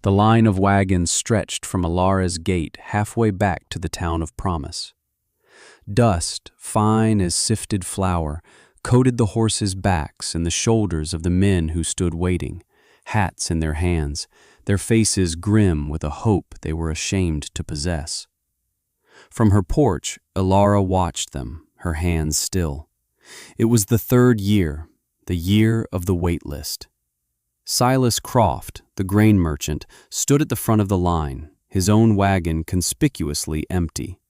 The line of wagons stretched from Alara's gate halfway back to the town of Promise. Dust, fine as sifted flour, coated the horses' backs and the shoulders of the men who stood waiting, hats in their hands, their faces grim with a hope they were ashamed to possess. From her porch, Alara watched them, her hands still. It was the third year, the year of the Waitlist. Silas Croft, the grain merchant, stood at the front of the line, his own wagon conspicuously empty.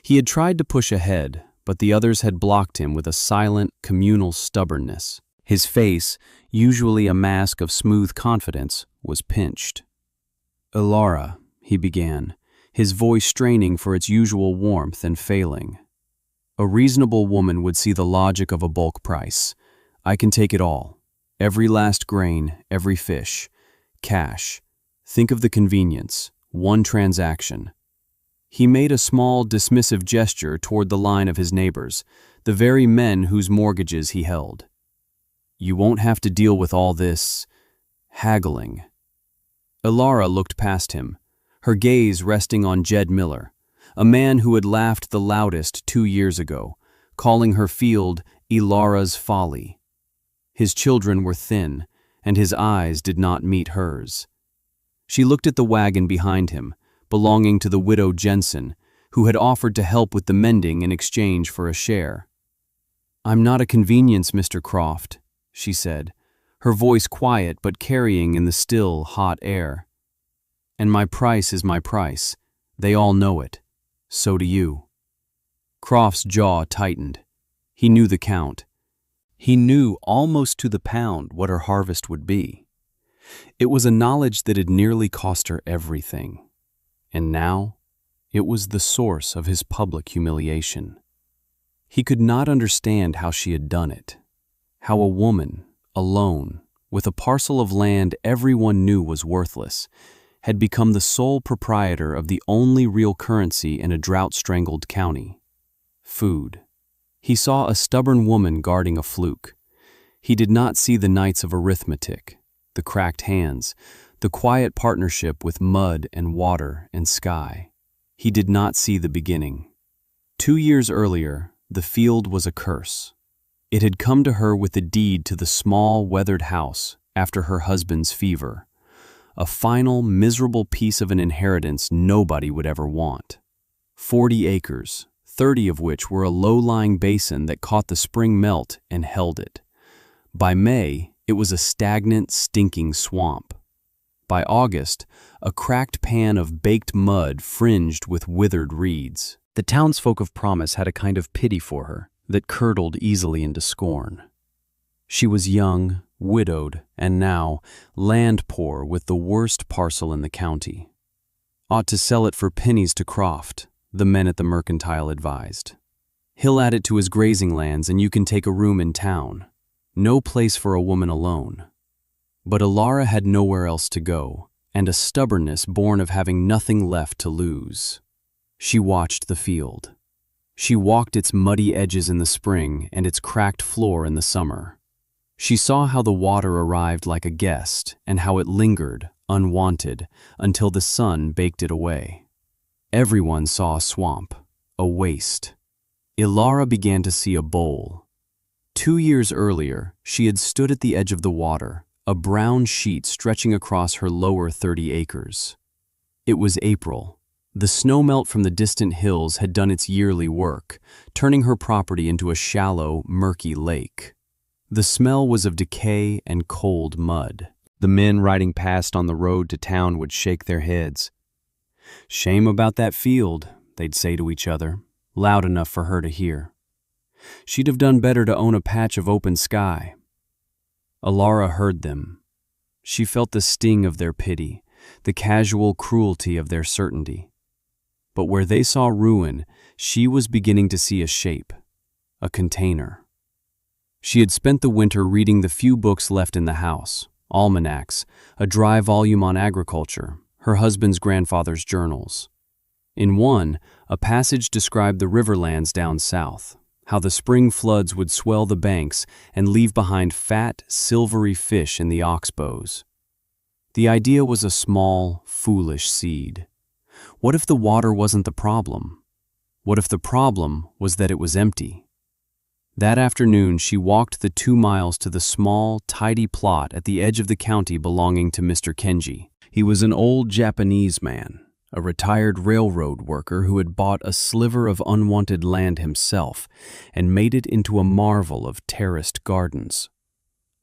He had tried to push ahead, but the others had blocked him with a silent, communal stubbornness. His face, usually a mask of smooth confidence, was pinched. "Alara," he began, his voice straining for its usual warmth and failing. "A reasonable woman would see the logic of a bulk price. I can take it all. Every last grain, every fish. Cash. Think of the convenience. One transaction." He made a small, dismissive gesture toward the line of his neighbors, the very men whose mortgages he held. "You won't have to deal with all this haggling." Alara looked past him, her gaze resting on Jed Miller, a man who had laughed the loudest 2 years ago, calling her field Ilara's folly. His children were thin, and his eyes did not meet hers. She looked at the wagon behind him, belonging to the widow Jensen, who had offered to help with the mending in exchange for a share. "I'm not a convenience, Mr. Croft," she said, her voice quiet but carrying in the still, hot air. "And my price is my price. They all know it. So do you." Croft's jaw tightened. He knew the count. He knew almost to the pound what her harvest would be. It was a knowledge that had nearly cost her everything. And now, it was the source of his public humiliation. He could not understand how she had done it. How a woman, alone, with a parcel of land everyone knew was worthless, had become the sole proprietor of the only real currency in a drought-strangled county: food. He saw a stubborn woman guarding a fluke. He did not see the nights of arithmetic, the cracked hands, the quiet partnership with mud and water and sky. He did not see the beginning. 2 years earlier, the field was a curse. It had come to her with the deed to the small, weathered house after her husband's fever. A final, miserable piece of an inheritance nobody would ever want. 40 acres, 30 of which were a low-lying basin that caught the spring melt and held it. By May, it was a stagnant, stinking swamp. By August, a cracked pan of baked mud fringed with withered reeds. The townsfolk of Promise had a kind of pity for her that curdled easily into scorn. She was young, widowed, and now land poor with the worst parcel in the county. Ought to sell it for pennies to Croft, the men at the mercantile advised. He'll add it to his grazing lands and you can take a room in town. No place for a woman alone. But Alara had nowhere else to go, and a stubbornness born of having nothing left to lose. She watched the field. She walked its muddy edges in the spring and its cracked floor in the summer. She saw how the water arrived like a guest and how it lingered, unwanted, until the sun baked it away. Everyone saw a swamp, a waste. Alara began to see a bowl. 2 years earlier, she had stood at the edge of the water, a brown sheet stretching across her lower 30 acres. It was April. The snowmelt from the distant hills had done its yearly work, turning her property into a shallow, murky lake. The smell was of decay and cold mud. The men riding past on the road to town would shake their heads. "Shame about that field," they'd say to each other, loud enough for her to hear. "She'd have done better to own a patch of open sky." Alara heard them. She felt the sting of their pity, the casual cruelty of their certainty. But where they saw ruin, she was beginning to see a shape, a container. She had spent the winter reading the few books left in the house, almanacs, a dry volume on agriculture, her husband's grandfather's journals. In one, a passage described the riverlands down south, how the spring floods would swell the banks and leave behind fat, silvery fish in the oxbows. The idea was a small, foolish seed. What if the water wasn't the problem? What if the problem was that it was empty? That afternoon, she walked the 2 miles to the small, tidy plot at the edge of the county belonging to Mr. Kenji. He was an old Japanese man, a retired railroad worker who had bought a sliver of unwanted land himself and made it into a marvel of terraced gardens.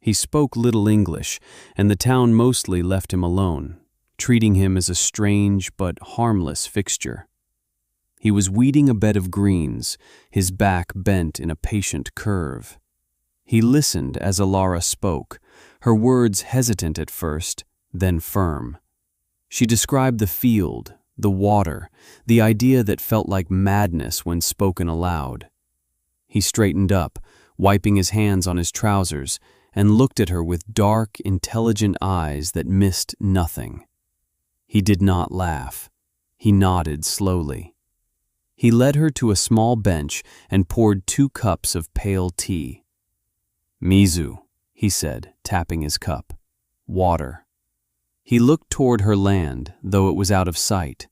He spoke little English, and the town mostly left him alone, treating him as a strange but harmless fixture. He was weeding a bed of greens, his back bent in a patient curve. He listened as Alara spoke, her words hesitant at first, then firm. She described the field, the water, the idea that felt like madness when spoken aloud. He straightened up, wiping his hands on his trousers, and looked at her with dark, intelligent eyes that missed nothing. He did not laugh. He nodded slowly. He led her to a small bench and poured 2 cups of pale tea. "Mizu," he said, tapping his cup. "Water." He looked toward her land, though it was out of sight.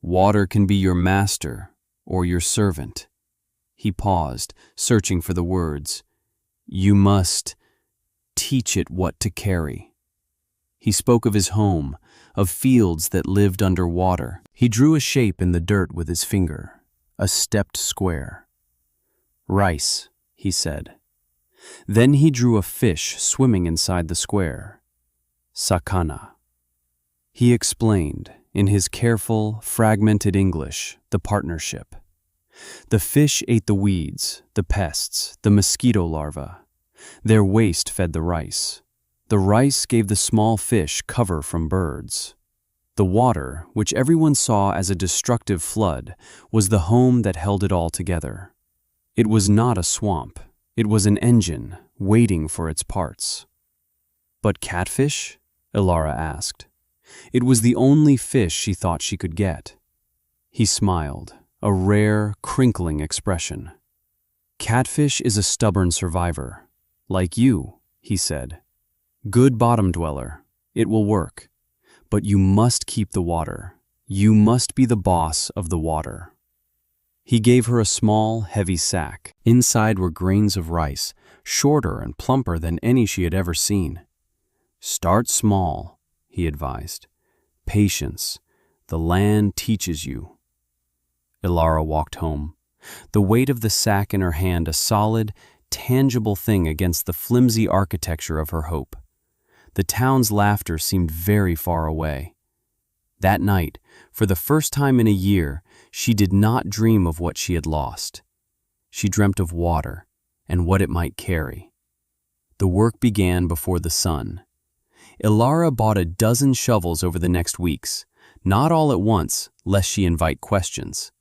"Water can be your master or your servant." He paused, searching for the words. "You must teach it what to carry." He spoke of his home, of fields that lived under water. He drew a shape in the dirt with his finger, a stepped square. "Rice," he said. Then he drew a fish swimming inside the square. "Sakana." He explained, in his careful, fragmented English, the partnership. The fish ate the weeds, the pests, the mosquito larvae. Their waste fed the rice. The rice gave the small fish cover from birds. The water, which everyone saw as a destructive flood, was the home that held it all together. It was not a swamp. It was an engine, waiting for its parts. "But catfish?" Alara asked. It was the only fish she thought she could get. He smiled, a rare, crinkling expression. "Catfish is a stubborn survivor. Like you," he said. "Good bottom dweller. It will work. But you must keep the water. You must be the boss of the water." He gave her a small, heavy sack. Inside were grains of rice, shorter and plumper than any she had ever seen. "Start small," he advised. "Patience. The land teaches you." Alara walked home, the weight of the sack in her hand a solid, tangible thing against the flimsy architecture of her hope. The town's laughter seemed very far away. That night, for the first time in a year, she did not dream of what she had lost. She dreamt of water and what it might carry. The work began before the sun. Alara bought a dozen shovels over the next weeks, not all at once, lest she invite questions.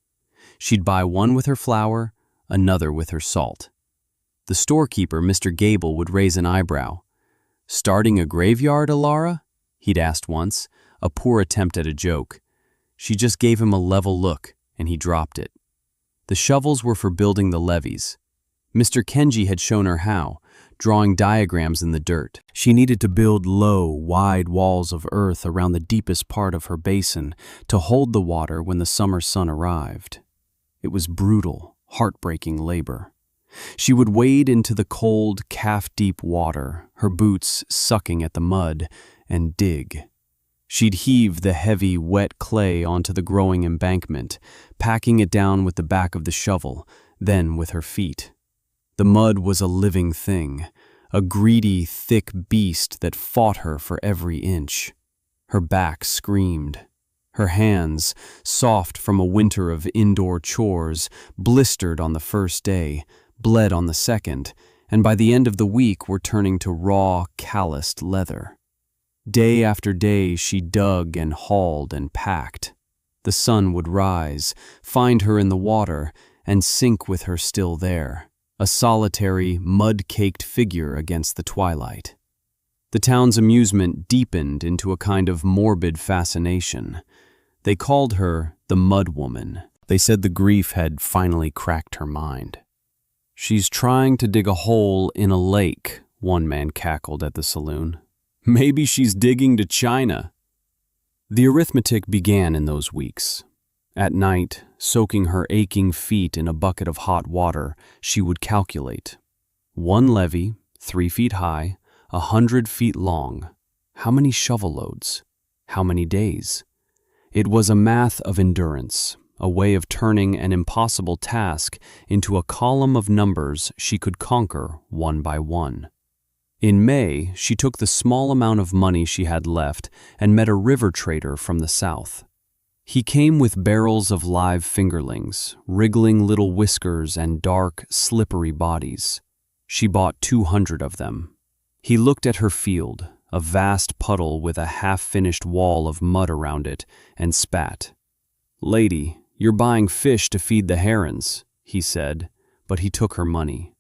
She'd buy one with her flour, another with her salt. The storekeeper, Mr. Gable, would raise an eyebrow. "Starting a graveyard, Alara?" he'd asked once, a poor attempt at a joke. She just gave him a level look, and he dropped it. The shovels were for building the levees. Mr. Kenji had shown her how, drawing diagrams in the dirt. She needed to build low, wide walls of earth around the deepest part of her basin to hold the water when the summer sun arrived. It was brutal, heartbreaking labor. She would wade into the cold, calf-deep water, her boots sucking at the mud, and dig. She'd heave the heavy, wet clay onto the growing embankment, packing it down with the back of the shovel, then with her feet. The mud was a living thing, a greedy, thick beast that fought her for every inch. Her back screamed. Her hands, soft from a winter of indoor chores, blistered on the first day, bled on the second, and by the end of the week were turning to raw, calloused leather. Day after day she dug and hauled and packed. The sun would rise, find her in the water, and sink with her still there, a solitary, mud-caked figure against the twilight. The town's amusement deepened into a kind of morbid fascination. They called her the Mud Woman. They said the grief had finally cracked her mind. "She's trying to dig a hole in a lake," one man cackled at the saloon. Maybe she's digging to China. The arithmetic began in those weeks. At night, soaking her aching feet in a bucket of hot water, she would calculate. 1 levee, 3 feet high, 100 feet long. How many shovel loads? How many days? It was a math of endurance, a way of turning an impossible task into a column of numbers she could conquer one by one. In May, she took the small amount of money she had left and met a river trader from the south. He came with barrels of live fingerlings, wriggling little whiskers and dark, slippery bodies. She bought 200 of them. He looked at her field, a vast puddle with a half-finished wall of mud around it, and spat. "Lady, you're buying fish to feed the herons," he said, but he took her money.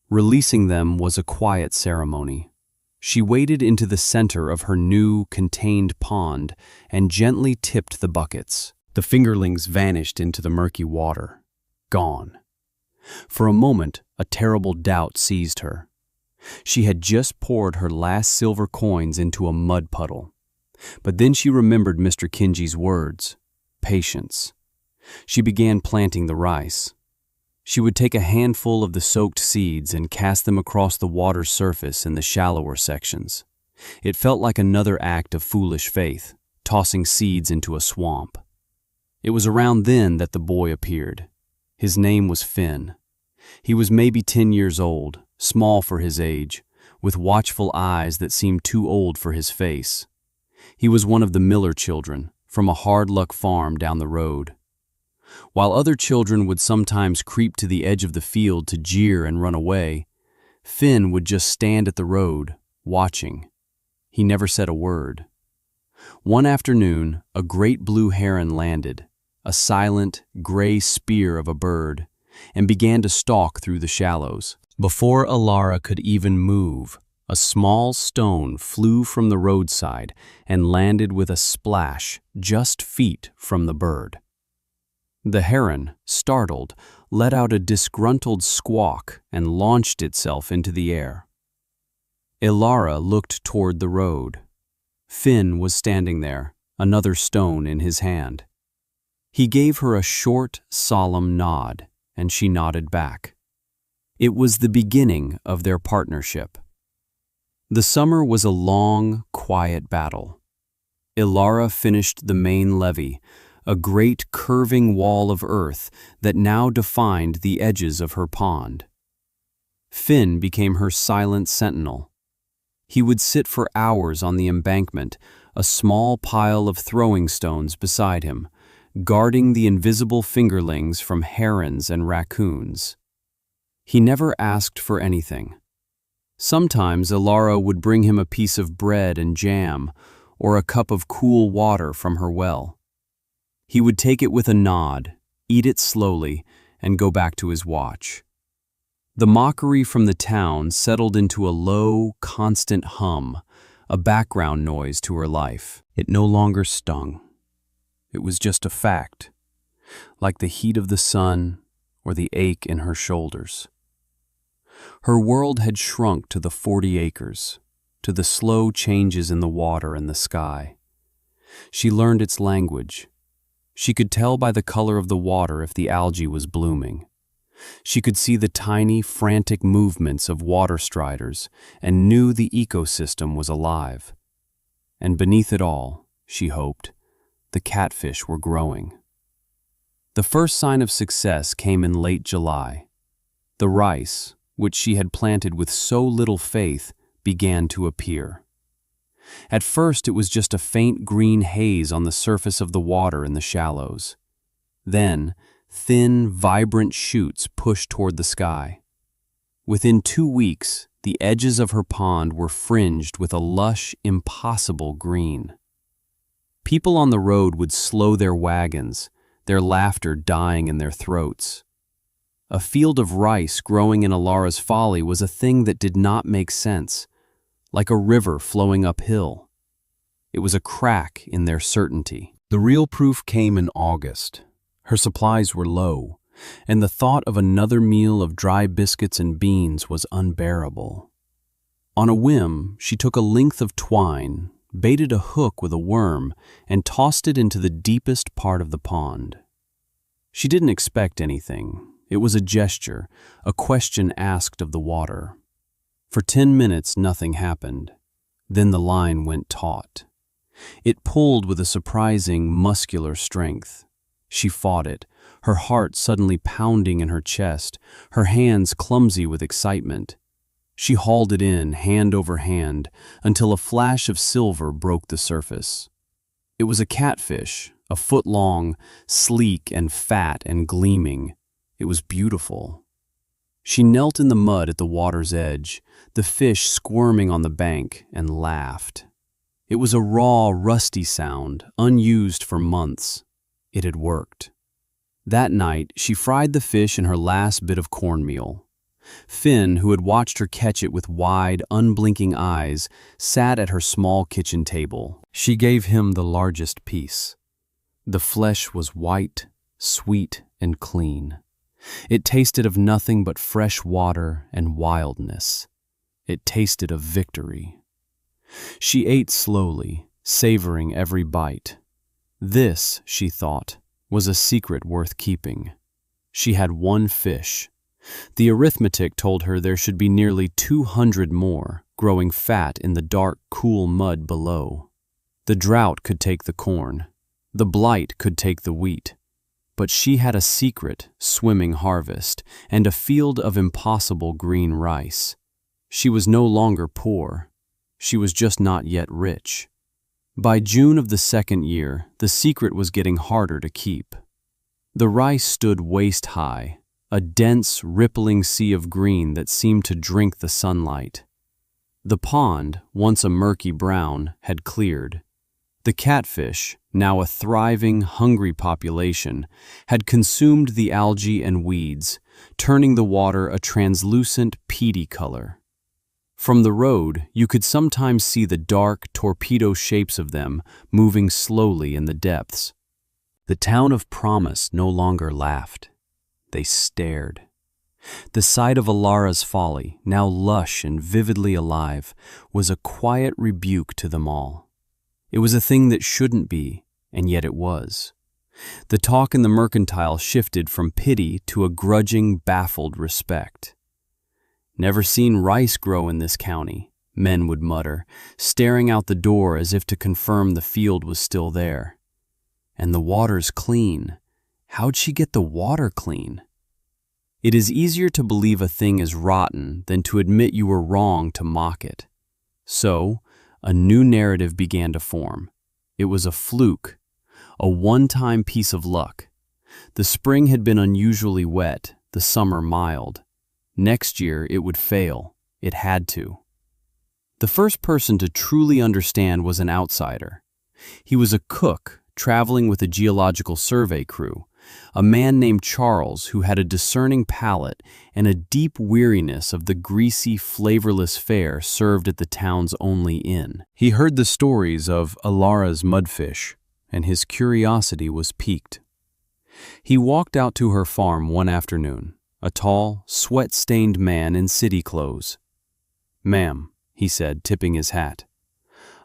Releasing them was a quiet ceremony. She waded into the center of her new, contained pond and gently tipped the buckets. The fingerlings vanished into the murky water. Gone. For a moment, a terrible doubt seized her. She had just poured her last silver coins into a mud puddle. But then she remembered Mr. Kinji's words, patience. She began planting the rice. She would take a handful of the soaked seeds and cast them across the water's surface in the shallower sections. It felt like another act of foolish faith, tossing seeds into a swamp. It was around then that the boy appeared. His name was Finn. He was maybe 10 years old, small for his age, with watchful eyes that seemed too old for his face. He was one of the Miller children, from a hard-luck farm down the road. While other children would sometimes creep to the edge of the field to jeer and run away, Finn would just stand at the road, watching. He never said a word. One afternoon, a great blue heron landed, a silent, gray spear of a bird, and began to stalk through the shallows. Before Alara could even move, a small stone flew from the roadside and landed with a splash just feet from the bird. The heron, startled, let out a disgruntled squawk and launched itself into the air. Ilara looked toward the road. Finn was standing there, another stone in his hand. He gave her a short, solemn nod, and she nodded back. It was the beginning of their partnership. The summer was a long, quiet battle. Ilara finished the main levee, a great curving wall of earth that now defined the edges of her pond. Finn became her silent sentinel. He would sit for hours on the embankment, a small pile of throwing stones beside him, guarding the invisible fingerlings from herons and raccoons. He never asked for anything. Sometimes Ilara would bring him a piece of bread and jam, or a cup of cool water from her well. He would take it with a nod, eat it slowly, and go back to his watch. The mockery from the town settled into a low, constant hum, a background noise to her life. It no longer stung. It was just a fact, like the heat of the sun or the ache in her shoulders. Her world had shrunk to the 40 acres, to the slow changes in the water and the sky. She learned its language. She could tell by the color of the water if the algae was blooming. She could see the tiny, frantic movements of water striders and knew the ecosystem was alive. And beneath it all, she hoped, the catfish were growing. The first sign of success came in late July. The rice, which she had planted with so little faith, began to appear. At first it was just a faint green haze on the surface of the water in the shallows. Then, thin, vibrant shoots pushed toward the sky. Within 2 weeks, the edges of her pond were fringed with a lush, impossible green. People on the road would slow their wagons, their laughter dying in their throats. A field of rice growing in Alara's folly was a thing that did not make sense, like a river flowing uphill. It was a crack in their certainty. The real proof came in August. Her supplies were low, and the thought of another meal of dry biscuits and beans was unbearable. On a whim, she took a length of twine, baited a hook with a worm, and tossed it into the deepest part of the pond. She didn't expect anything. It was a gesture, a question asked of the water. For 10 minutes, nothing happened. Then the line went taut. It pulled with a surprising, muscular strength. She fought it, her heart suddenly pounding in her chest, her hands clumsy with excitement. She hauled it in, hand over hand, until a flash of silver broke the surface. It was a catfish, a foot long, sleek and fat and gleaming. It was beautiful. She knelt in the mud at the water's edge, the fish squirming on the bank, and laughed. It was a raw, rusty sound, unused for months. It had worked. That night, she fried the fish in her last bit of cornmeal. Finn, who had watched her catch it with wide, unblinking eyes, sat at her small kitchen table. She gave him the largest piece. The flesh was white, sweet, and clean. It tasted of nothing but fresh water and wildness. It tasted of victory. She ate slowly, savoring every bite. This, she thought, was a secret worth keeping. She had one fish. The arithmetic told her there should be nearly 200 more, growing fat in the dark, cool mud below. The drought could take the corn. The blight could take the wheat. But she had a secret, swimming harvest, and a field of impossible green rice. She was no longer poor. She was just not yet rich. By June of the second year, the secret was getting harder to keep. The rice stood waist-high, a dense, rippling sea of green that seemed to drink the sunlight. The pond, once a murky brown, had cleared. The catfish, now a thriving, hungry population, had consumed the algae and weeds, turning the water a translucent, peaty color. From the road, you could sometimes see the dark, torpedo shapes of them moving slowly in the depths. The town of Promise no longer laughed. They stared. The sight of Alara's folly, now lush and vividly alive, was a quiet rebuke to them all. It was a thing that shouldn't be, and yet it was. The talk in the mercantile shifted from pity to a grudging, baffled respect. "Never seen rice grow in this county," men would mutter, staring out the door as if to confirm the field was still there. "And the water's clean. How'd she get the water clean?" It is easier to believe a thing is rotten than to admit you were wrong to mock it. So, a new narrative began to form. It was a fluke, a one-time piece of luck. The spring had been unusually wet, the summer mild. Next year, it would fail. It had to. The first person to truly understand was an outsider. He was a cook traveling with a geological survey crew, a man named Charles who had a discerning palate and a deep weariness of the greasy, flavorless fare served at the town's only inn. He heard the stories of Alara's mudfish, and his curiosity was piqued. He walked out to her farm one afternoon, a tall, sweat-stained man in city clothes. "Ma'am," he said, tipping his hat,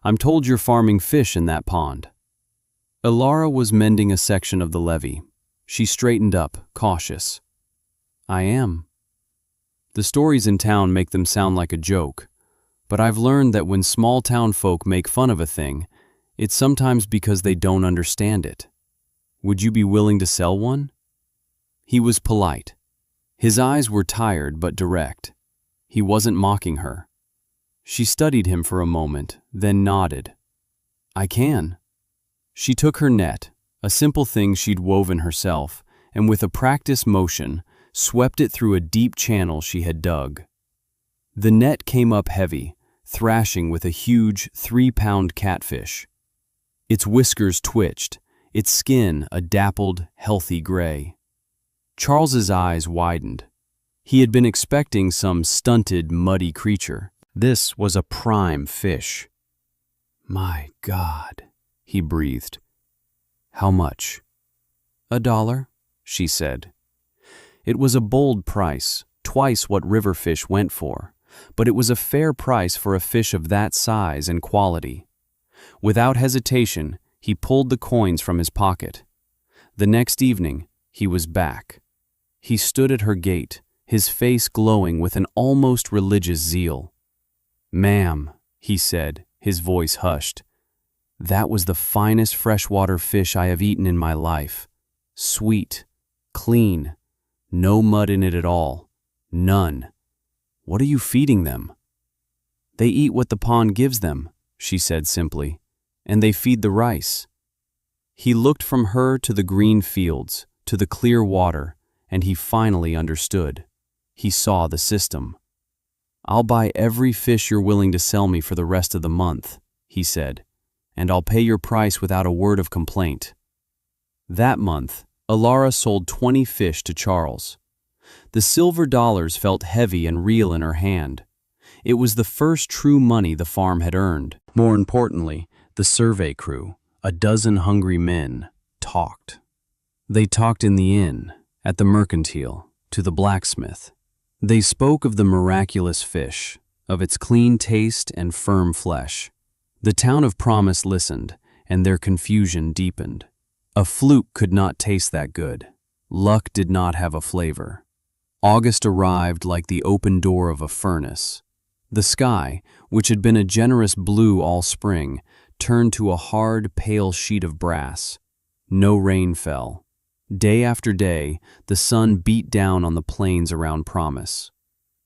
"I'm told you're farming fish in that pond." Alara was mending a section of the levee. She straightened up, cautious. "I am. The stories in town make them sound like a joke, but I've learned that when small-town folk make fun of a thing, it's sometimes because they don't understand it. Would you be willing to sell one?" He was polite. His eyes were tired but direct. He wasn't mocking her. She studied him for a moment, then nodded. "I can." She took her net, a simple thing she'd woven herself, and with a practiced motion, swept it through a deep channel she had dug. The net came up heavy, thrashing with a huge 3-pound catfish. Its whiskers twitched, its skin a dappled, healthy gray. Charles's eyes widened. He had been expecting some stunted, muddy creature. This was a prime fish. "My God," he breathed. "How much?" $1, she said. It was a bold price, twice what river fish went for, but it was a fair price for a fish of that size and quality. Without hesitation, he pulled the coins from his pocket. The next evening, he was back. He stood at her gate, his face glowing with an almost religious zeal. "Ma'am," he said, his voice hushed, "that was the finest freshwater fish I have eaten in my life. Sweet, clean, no mud in it at all. None. What are you feeding them?" "They eat what the pond gives them," she said simply, "and they feed the rice." He looked from her to the green fields, to the clear water, and he finally understood. He saw the system. "I'll buy every fish you're willing to sell me for the rest of the month," he said, "and I'll pay your price without a word of complaint." That month, Alara sold 20 fish to Charles. The silver dollars felt heavy and real in her hand. It was the first true money the farm had earned. More importantly, the survey crew, a dozen hungry men, talked. They talked in the inn, at the mercantile, to the blacksmith. They spoke of the miraculous fish, of its clean taste and firm flesh. The town of Promise listened, and their confusion deepened. A fluke could not taste that good. Luck did not have a flavor. August arrived like the open door of a furnace. The sky, which had been a generous blue all spring, turned to a hard, pale sheet of brass. No rain fell. Day after day, the sun beat down on the plains around Promise.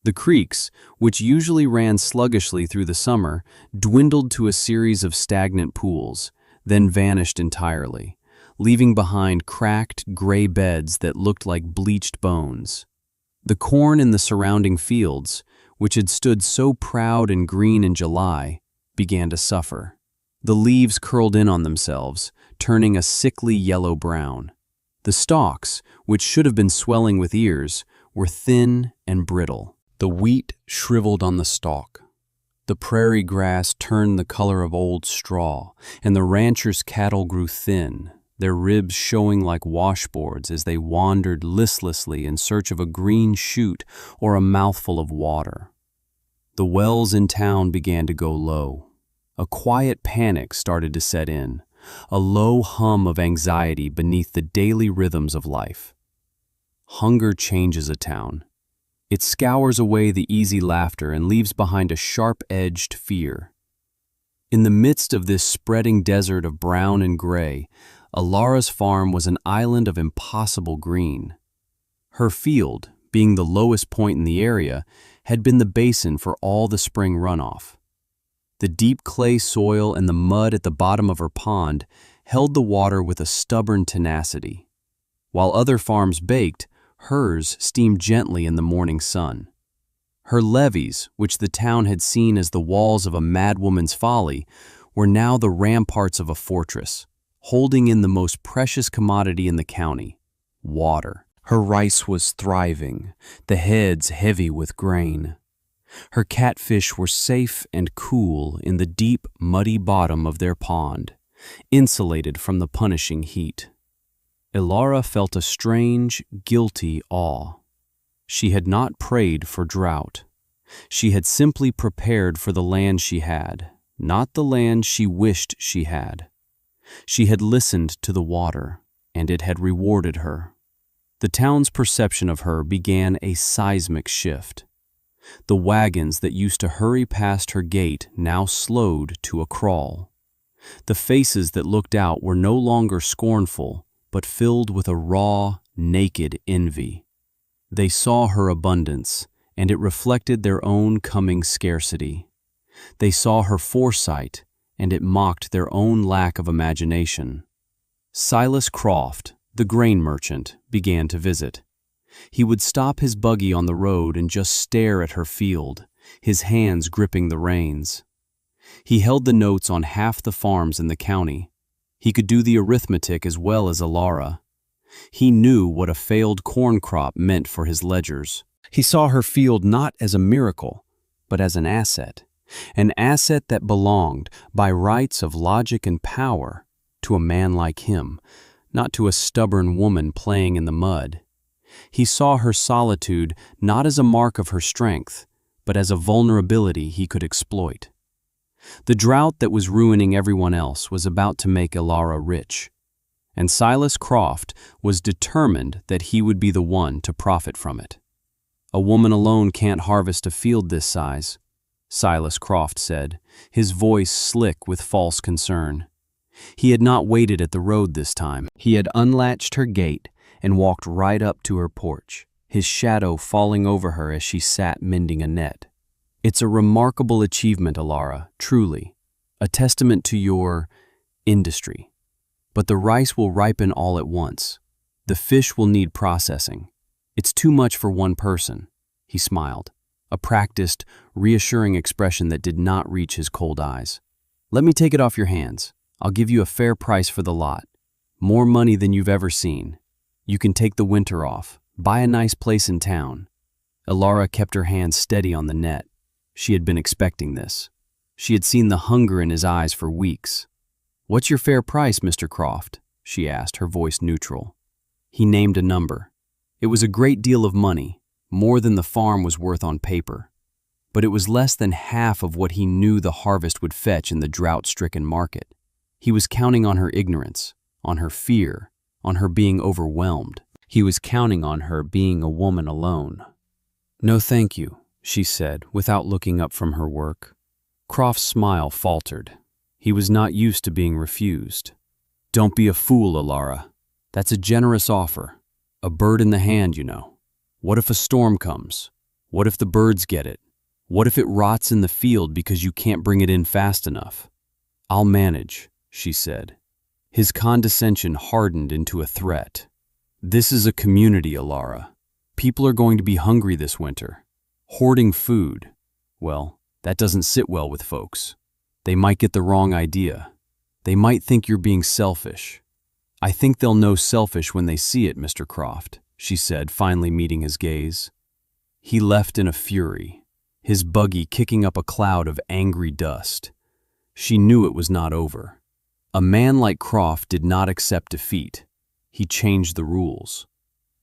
The creeks, which usually ran sluggishly through the summer, dwindled to a series of stagnant pools, then vanished entirely, leaving behind cracked, gray beds that looked like bleached bones. The corn in the surrounding fields, which had stood so proud and green in July, began to suffer. The leaves curled in on themselves, turning a sickly yellow-brown. The stalks, which should have been swelling with ears, were thin and brittle. The wheat shriveled on the stalk. The prairie grass turned the color of old straw, and the ranchers' cattle grew thin, their ribs showing like washboards as they wandered listlessly in search of a green shoot or a mouthful of water. The wells in town began to go low. A quiet panic started to set in, a low hum of anxiety beneath the daily rhythms of life. Hunger changes a town. It scours away the easy laughter and leaves behind a sharp-edged fear. In the midst of this spreading desert of brown and gray, Alara's farm was an island of impossible green. Her field, being the lowest point in the area, had been the basin for all the spring runoff. The deep clay soil and the mud at the bottom of her pond held the water with a stubborn tenacity. While other farms baked, hers steamed gently in the morning sun. Her levees, which the town had seen as the walls of a madwoman's folly, were now the ramparts of a fortress, holding in the most precious commodity in the county, water. Her rice was thriving, the heads heavy with grain. Her catfish were safe and cool in the deep, muddy bottom of their pond, insulated from the punishing heat. Alara felt a strange, guilty awe. She had not prayed for drought. She had simply prepared for the land she had, not the land she wished she had. She had listened to the water, and it had rewarded her. The town's perception of her began a seismic shift. The wagons that used to hurry past her gate now slowed to a crawl. The faces that looked out were no longer scornful, but filled with a raw, naked envy. They saw her abundance, and it reflected their own coming scarcity. They saw her foresight, and it mocked their own lack of imagination. Silas Croft, the grain merchant, began to visit. He would stop his buggy on the road and just stare at her field, his hands gripping the reins. He held the notes on half the farms in the county. He could do the arithmetic as well as Alara. He knew what a failed corn crop meant for his ledgers. He saw her field not as a miracle, but as an asset that belonged, by rights of logic and power, to a man like him, not to a stubborn woman playing in the mud. He saw her solitude not as a mark of her strength, but as a vulnerability he could exploit. The drought that was ruining everyone else was about to make Ilara rich, and Silas Croft was determined that he would be the one to profit from it. "A woman alone can't harvest a field this size," Silas Croft said, his voice slick with false concern. He had not waited at the road this time. He had unlatched her gate and walked right up to her porch, his shadow falling over her as she sat mending a net. "It's a remarkable achievement, Ilara, truly, a testament to your industry. But the rice will ripen all at once. The fish will need processing. It's too much for one person," he smiled, a practiced, reassuring expression that did not reach his cold eyes. "Let me take it off your hands. I'll give you a fair price for the lot. More money than you've ever seen. You can take the winter off, buy a nice place in town." Ilara kept her hand steady on the net. She had been expecting this. She had seen the hunger in his eyes for weeks. "What's your fair price, Mr. Croft?" she asked, her voice neutral. He named a number. It was a great deal of money, more than the farm was worth on paper. But it was less than half of what he knew the harvest would fetch in the drought-stricken market. He was counting on her ignorance, on her fear, on her being overwhelmed. He was counting on her being a woman alone. "No, thank you," she said, without looking up from her work. Croft's smile faltered. He was not used to being refused. "Don't be a fool, Ilara. That's a generous offer. A bird in the hand, you know. What if a storm comes? What if the birds get it? What if it rots in the field because you can't bring it in fast enough?" "I'll manage," she said. His condescension hardened into a threat. "This is a community, Ilara. People are going to be hungry this winter. Hoarding food, well, that doesn't sit well with folks. They might get the wrong idea. They might think you're being selfish." "I think they'll know selfish when they see it, Mr. Croft," she said, finally meeting his gaze. He left in a fury, his buggy kicking up a cloud of angry dust. She knew it was not over. A man like Croft did not accept defeat. He changed the rules.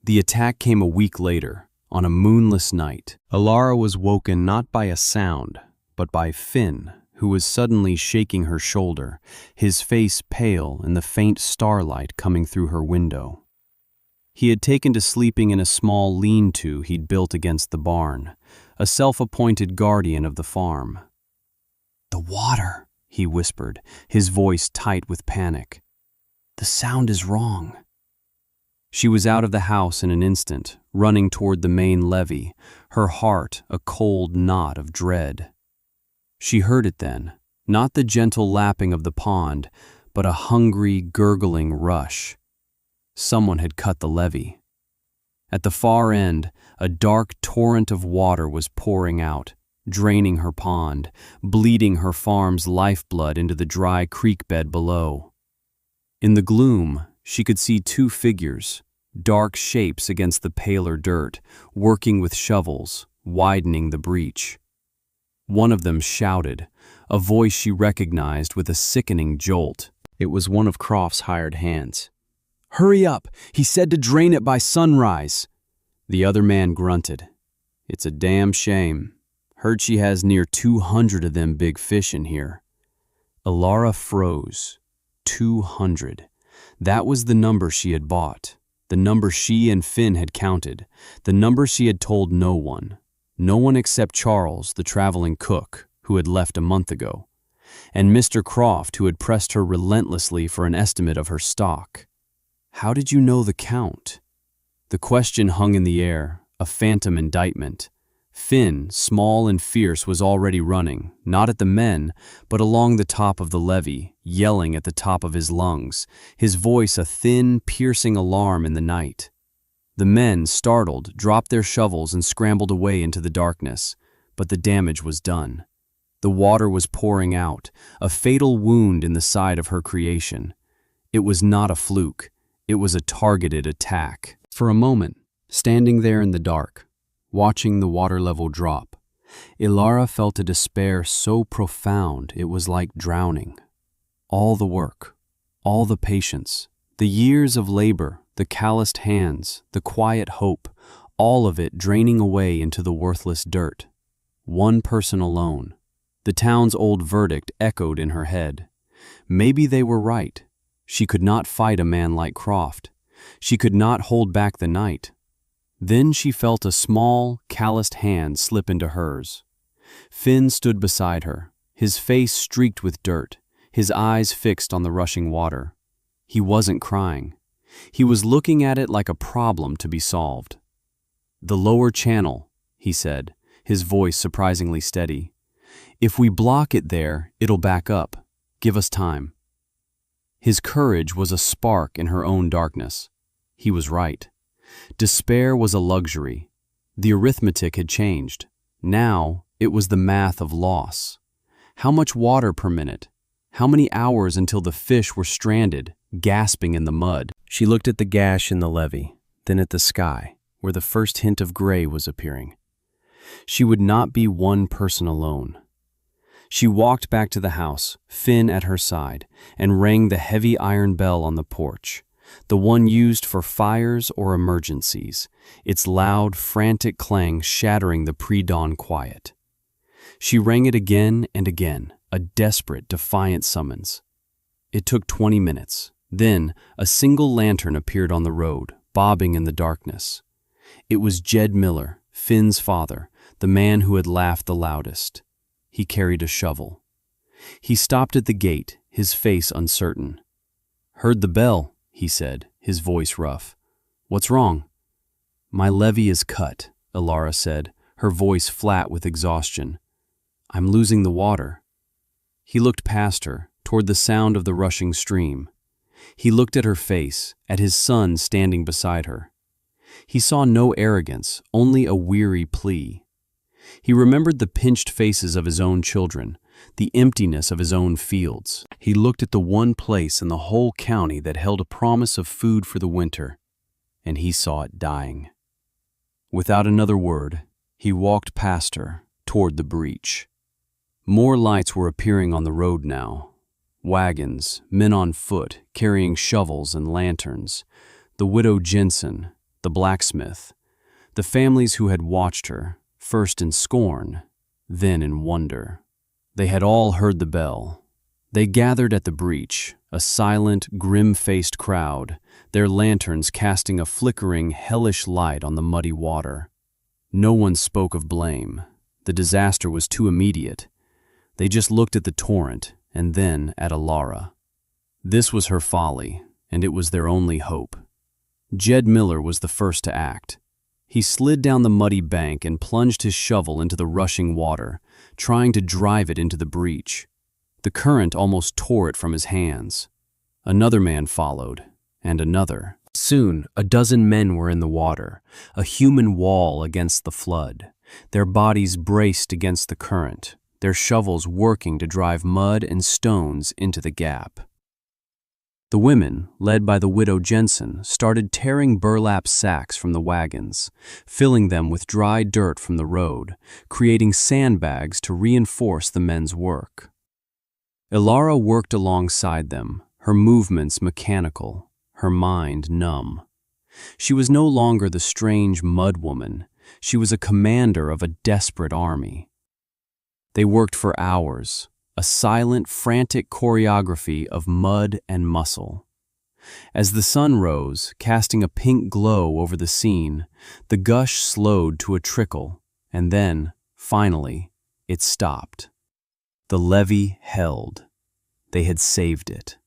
The attack came a week later, on a moonless night. Ilara was woken not by a sound, but by Finn, who was suddenly shaking her shoulder, his face pale in the faint starlight coming through her window. He had taken to sleeping in a small lean-to he'd built against the barn, a self-appointed guardian of the farm. "The water," he whispered, his voice tight with panic. "The sound is wrong." She was out of the house in an instant, running toward the main levee, her heart a cold knot of dread. She heard it then, not the gentle lapping of the pond, but a hungry, gurgling rush. Someone had cut the levee. At the far end, a dark torrent of water was pouring out, draining her pond, bleeding her farm's lifeblood into the dry creek bed below. In the gloom, she could see two figures, dark shapes against the paler dirt, working with shovels, widening the breach. One of them shouted, a voice she recognized with a sickening jolt. It was one of Croft's hired hands. "Hurry up! He said to drain it by sunrise!" The other man grunted. "It's a damn shame. Heard she has near 200 of them big fish in here." Ilara froze. 200. That was the number she had bought, the number she and Finn had counted, the number she had told no one. No one except Charles, the traveling cook, who had left a month ago, and Mr. Croft, who had pressed her relentlessly for an estimate of her stock. "How did you know the count?" The question hung in the air, a phantom indictment. Finn, small and fierce, was already running, not at the men, but along the top of the levee, yelling at the top of his lungs, his voice a thin, piercing alarm in the night. The men, startled, dropped their shovels and scrambled away into the darkness, but the damage was done. The water was pouring out, a fatal wound in the side of her creation. It was not a fluke. It was a targeted attack. For a moment, standing there in the dark, watching the water level drop, Ilara felt a despair so profound it was like drowning. All the work, all the patience, the years of labor, the calloused hands, the quiet hope, all of it draining away into the worthless dirt. One person alone. The town's old verdict echoed in her head. Maybe they were right. She could not fight a man like Croft. She could not hold back the night. Then she felt a small, calloused hand slip into hers. Finn stood beside her, his face streaked with dirt, his eyes fixed on the rushing water. He wasn't crying. He was looking at it like a problem to be solved. "The lower channel," he said, his voice surprisingly steady. "If we block it there, it'll back up. Give us time." His courage was a spark in her own darkness. He was right. Despair was a luxury. The arithmetic had changed. Now it was the math of loss. How much water per minute? How many hours until the fish were stranded, gasping in the mud? She looked at the gash in the levee, then at the sky, where the first hint of gray was appearing. She would not be one person alone. She walked back to the house, Finn at her side, and rang the heavy iron bell on the porch, the one used for fires or emergencies, its loud, frantic clang shattering the pre-dawn quiet. She rang it again and again, a desperate, defiant summons. It took 20 minutes. Then, a single lantern appeared on the road, bobbing in the darkness. It was Jed Miller, Finn's father, the man who had laughed the loudest. He carried a shovel. He stopped at the gate, his face uncertain. "Heard the bell," he said, his voice rough. "What's wrong?" "My levee is cut," Ilara said, her voice flat with exhaustion. "I'm losing the water." He looked past her, toward the sound of the rushing stream. He looked at her face, at his son standing beside her. He saw no arrogance, only a weary plea. He remembered the pinched faces of his own children, the emptiness of his own fields. He looked at the one place in the whole county that held a promise of food for the winter, and he saw it dying. Without another word, he walked past her, toward the breach. More lights were appearing on the road now. Wagons, men on foot, carrying shovels and lanterns, the widow Jensen, the blacksmith, the families who had watched her, first in scorn, then in wonder. They had all heard the bell. They gathered at the breach, a silent, grim-faced crowd, their lanterns casting a flickering, hellish light on the muddy water. No one spoke of blame. The disaster was too immediate. They just looked at the torrent, and then at Ilara. This was her folly, and it was their only hope. Jed Miller was the first to act. He slid down the muddy bank and plunged his shovel into the rushing water, trying to drive it into the breach. The current almost tore it from his hands. Another man followed, and another. Soon, a dozen men were in the water, a human wall against the flood, their bodies braced against the current, their shovels working to drive mud and stones into the gap. The women, led by the widow Jensen, started tearing burlap sacks from the wagons, filling them with dry dirt from the road, creating sandbags to reinforce the men's work. Ilara worked alongside them, her movements mechanical, her mind numb. She was no longer the strange mud woman. She was a commander of a desperate army. They worked for hours, a silent, frantic choreography of mud and muscle. As the sun rose, casting a pink glow over the scene, the gush slowed to a trickle, and then, finally, it stopped. The levee held. They had saved it.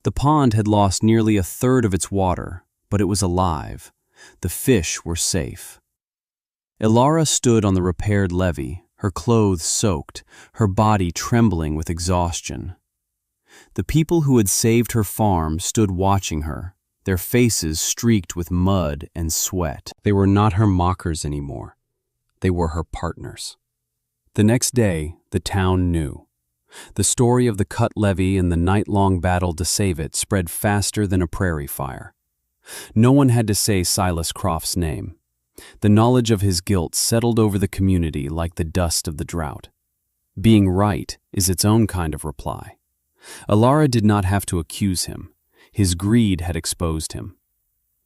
The pond had lost nearly a third of its water, but it was alive. The fish were safe. Ilara stood on the repaired levee, her clothes soaked, her body trembling with exhaustion. The people who had saved her farm stood watching her, their faces streaked with mud and sweat. They were not her mockers anymore. They were her partners. The next day, the town knew. The story of the cut levee and the night-long battle to save it spread faster than a prairie fire. No one had to say Silas Croft's name. The knowledge of his guilt settled over the community like the dust of the drought. Being right is its own kind of reply. Ilara did not have to accuse him. His greed had exposed him.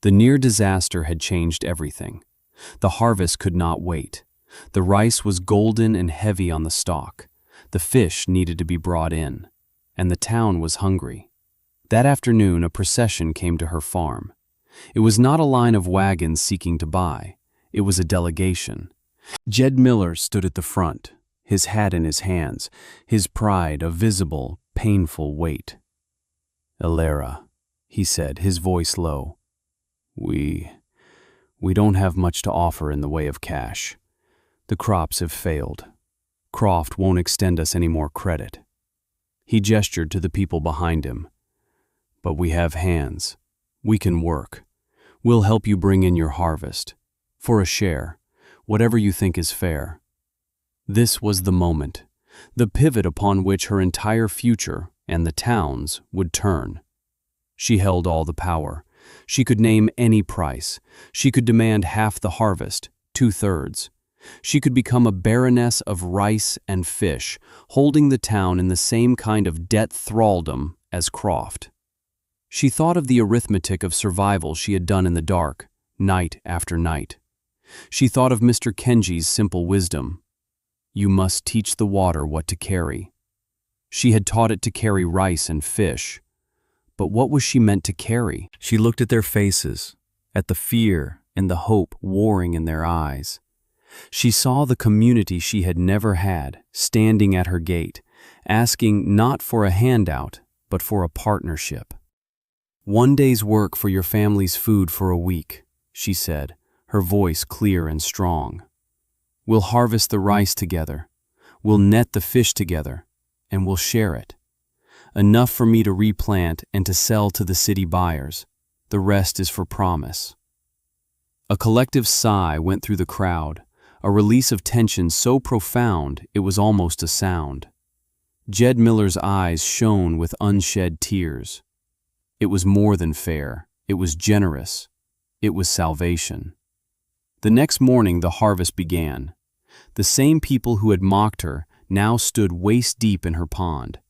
The near disaster had changed everything. The harvest could not wait. The rice was golden and heavy on the stalk. The fish needed to be brought in, and the town was hungry. That afternoon, a procession came to her farm. It was not a line of wagons seeking to buy. It was a delegation. Jed Miller stood at the front, his hat in his hands, his pride a visible, painful weight. "Elara," he said, his voice low, We don't have much to offer in the way of cash. The crops have failed. Croft won't extend us any more credit." He gestured to the people behind him. "But we have hands. We can work. We'll help you bring in your harvest. For a share, whatever you think is fair." This was the moment, the pivot upon which her entire future and the town's would turn. She held all the power. She could name any price. She could demand half the harvest, 2/3. She could become a baroness of rice and fish, holding the town in the same kind of debt thraldom as Croft. She thought of the arithmetic of survival she had done in the dark, night after night. She thought of Mr. Kenji's simple wisdom. You must teach the water what to carry. She had taught it to carry rice and fish. But what was she meant to carry? She looked at their faces, at the fear and the hope warring in their eyes. She saw the community she had never had, standing at her gate, asking not for a handout, but for a partnership. "One day's work for your family's food for a week," she said, her voice clear and strong. "We'll harvest the rice together. We'll net the fish together, and we'll share it. Enough for me to replant and to sell to the city buyers. The rest is for promise." A collective sigh went through the crowd, a release of tension so profound it was almost a sound. Jed Miller's eyes shone with unshed tears. It was more than fair. It was generous. It was salvation. The next morning the harvest began. The same people who had mocked her now stood waist-deep in her pond,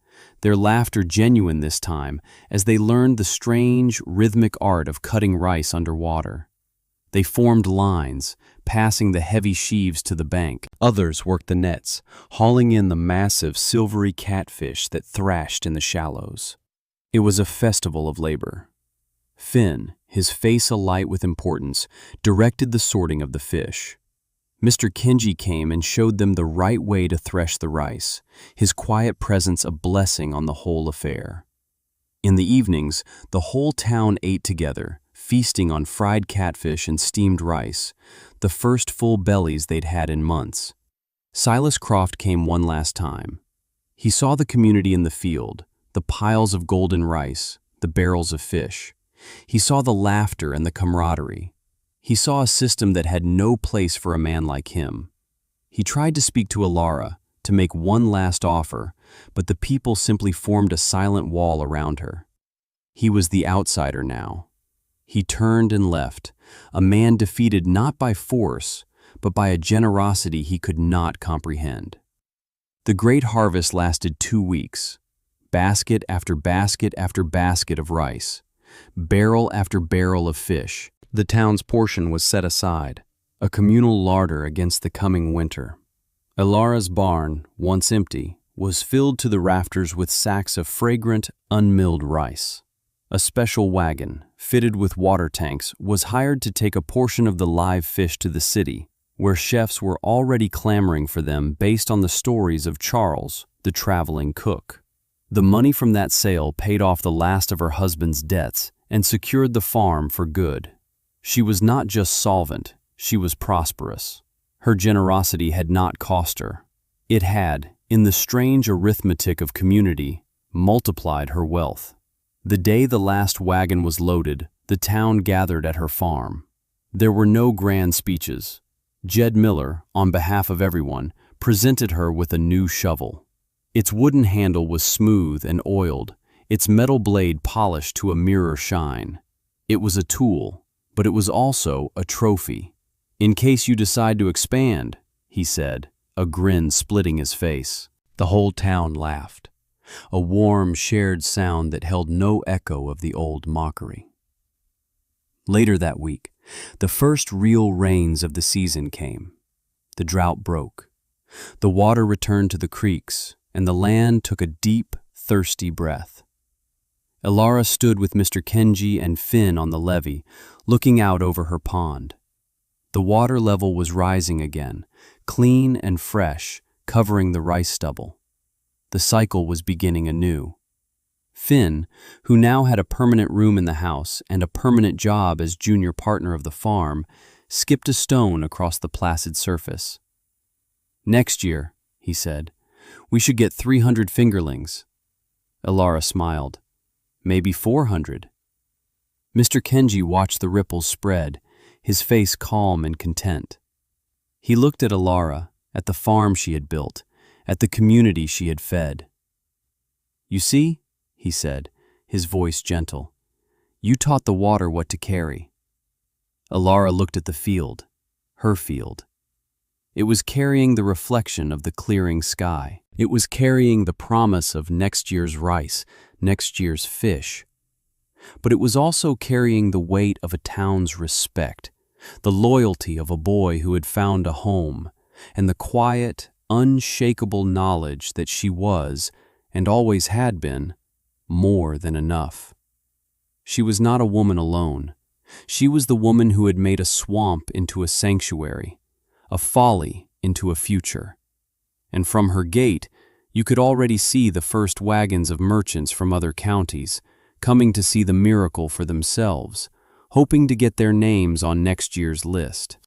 their laughter genuine this time as they learned the strange, rhythmic art of cutting rice underwater. They formed lines, passing the heavy sheaves to the bank. Others worked the nets, hauling in the massive silvery catfish that thrashed in the shallows. It was a festival of labor. Finn, his face alight with importance, directed the sorting of the fish. Mr. Kenji came and showed them the right way to thresh the rice, his quiet presence a blessing on the whole affair. In the evenings, the whole town ate together, feasting on fried catfish and steamed rice, the first full bellies they'd had in months. Silas Croft came one last time. He saw the community in the field, the piles of golden rice, the barrels of fish. He saw the laughter and the camaraderie. He saw a system that had no place for a man like him. He tried to speak to Elara, to make one last offer, but the people simply formed a silent wall around her. He was the outsider now. He turned and left, a man defeated not by force, but by a generosity he could not comprehend. The great harvest lasted 2 weeks. Basket after basket after basket of rice, barrel after barrel of fish. The town's portion was set aside, a communal larder against the coming winter. Elara's barn, once empty, was filled to the rafters with sacks of fragrant, unmilled rice. A special wagon, fitted with water tanks, was hired to take a portion of the live fish to the city, where chefs were already clamoring for them based on the stories of Charles, the traveling cook. The money from that sale paid off the last of her husband's debts and secured the farm for good. She was not just solvent, she was prosperous. Her generosity had not cost her. It had, in the strange arithmetic of community, multiplied her wealth. The day the last wagon was loaded, the town gathered at her farm. There were no grand speeches. Jed Miller, on behalf of everyone, presented her with a new shovel. Its wooden handle was smooth and oiled, its metal blade polished to a mirror shine. It was a tool, but it was also a trophy. "In case you decide to expand," he said, a grin splitting his face. The whole town laughed, a warm, shared sound that held no echo of the old mockery. Later that week, the first real rains of the season came. The drought broke. The water returned to the creeks, and the land took a deep, thirsty breath. Elara stood with Mr. Kenji and Finn on the levee, looking out over her pond. The water level was rising again, clean and fresh, covering the rice stubble. The cycle was beginning anew. Finn, who now had a permanent room in the house and a permanent job as junior partner of the farm, skipped a stone across the placid surface. "Next year," he said, "we should get 300 fingerlings." Elara smiled. "Maybe 400. Mr. Kenji watched the ripples spread, his face calm and content. He looked at Elara, at the farm she had built, at the community she had fed. "You see," he said, his voice gentle, "you taught the water what to carry." Elara looked at the field, her field. It was carrying the reflection of the clearing sky. It was carrying the promise of next year's rice, next year's fish. But it was also carrying the weight of a town's respect, the loyalty of a boy who had found a home, and the quiet, unshakable knowledge that she was, and always had been, more than enough. She was not a woman alone. She was the woman who had made a swamp into a sanctuary, a folly into a future. And from her gate, you could already see the first wagons of merchants from other counties, coming to see the miracle for themselves, hoping to get their names on next year's list.